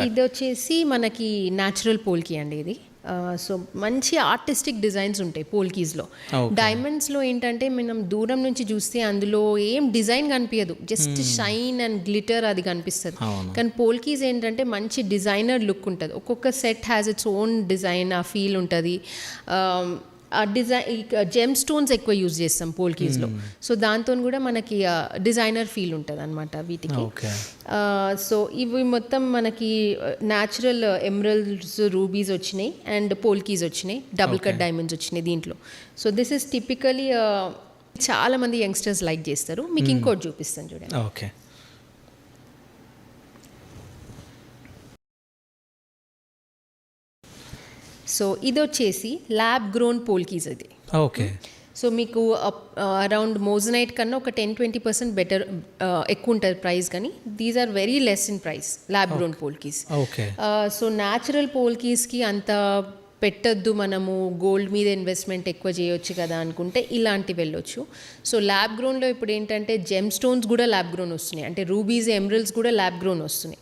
ఇది వచ్చేసి మనకి న్యాచురల్ పోల్కి అండి ఇది. సో మంచి ఆర్టిస్టిక్ డిజైన్స్ ఉంటాయి పోల్కీస్లో. డైమండ్స్లో ఏంటంటే మనం దూరం నుంచి చూస్తే అందులో ఏం డిజైన్ కనిపించదు, జస్ట్ షైన్ అండ్ గ్లిటర్ అది కనిపిస్తుంది. కానీ పోల్కీస్ ఏంటంటే మంచి డిజైనర్ లుక్ ఉంటుంది. ఒక్కొక్క set has its own design, ఆ ఫీల్ ఉంటుంది. ఆ డిజైన్ జెమ్ స్టోన్స్ ఎక్కువ యూజ్ చేస్తాం పోల్కీస్లో. సో దాంతో కూడా మనకి డిజైనర్ ఫీల్ ఉంటుంది అనమాట వీటికి. సో ఇవి మొత్తం మనకి న్యాచురల్ ఎమరల్డ్స్, రూబీస్ వచ్చినాయి అండ్ పోల్కీస్ వచ్చినాయి, డబుల్ కట్ డైమండ్స్ వచ్చినాయి దీంట్లో. సో దిస్ ఇస్ టిపికలీ చాలా మంది యంగ్స్టర్స్ లైక్ చేస్తారు. మీకు ఇంకోటి చూపిస్తాను చూడండి. ఓకే. సో ఇది వచ్చేసి ల్యాబ్ గ్రోన్ పోల్కీస్ అది. ఓకే. సో మీకు అరౌండ్ మోజనైట్ కన్నా ఒక 10-20% బెటర్ ఎక్కువ ఉంటుంది ప్రైస్, కానీ these are very less in price lab grown polkis. So natural పోల్కీస్కి అంత పెట్టద్దు, మనము గోల్డ్ మీద ఇన్వెస్ట్మెంట్ ఎక్కువ చేయొచ్చు కదా అనుకుంటే ఇలాంటివి వెళ్ళొచ్చు. సో ల్యాబ్ గ్రోన్లో ఇప్పుడు ఏంటంటే జెమ్ స్టోన్స్ కూడా ల్యాబ్ గ్రోన్ వస్తున్నాయి, అంటే రూబీస్, ఎమరల్డ్స్ కూడా ల్యాబ్ గ్రోన్ వస్తున్నాయి,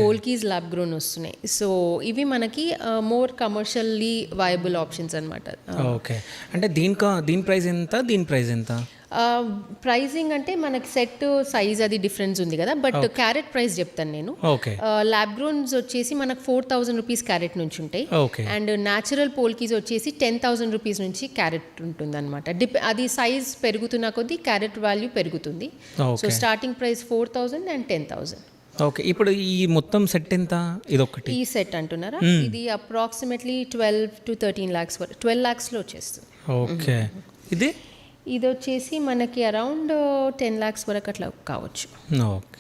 పోల్కీస్ ల్యాబ్ గ్రోన్ వస్తున్నాయి. సో ఇవి మనకి మోర్ కమర్షియల్లీ వయబుల్ ఆప్షన్స్ అనమాట. ఓకే. అంటే దీని ప్రైస్ ఎంత, దీని ప్రైస్ ఎంత? ప్రైజింగ్ అంటే మనకి సెట్ సైజ్ అది డిఫరెన్స్ ఉంది కదా, బట్ క్యారెట్ ప్రైస్ చెప్తాను నేను. ల్యాబ్ గ్రోన్స్ వచ్చేసి మనకు 4,000 రూపీస్ క్యారెట్ నుంచి ఉంటాయి, అండ్ న్యాచురల్ పోల్కీస్ వచ్చేసి 10,000 రూపీస్ నుంచి క్యారెట్ ఉంటుంది అనమాట. అది సైజ్ పెరుగుతున్న కొద్దీ క్యారెట్ వాల్యూ పెరుగుతుంది. So starting price 4,000 and 10,000. Okay. ఇప్పుడు ఈ మొత్తం సెట్ ఎంత? ఇదొకటి ఈ సెట్ అంటున్నారా? ఇది అప్రాక్సిమేట్లీ 12 to 13 lakhs 12 lakhsలో వచ్చేస్తుంది. ఓకే. ఇది వచ్చేసి మనకి అరౌండ్ 10 lakhs వరకు అట్లా కావచ్చు. ఓకే.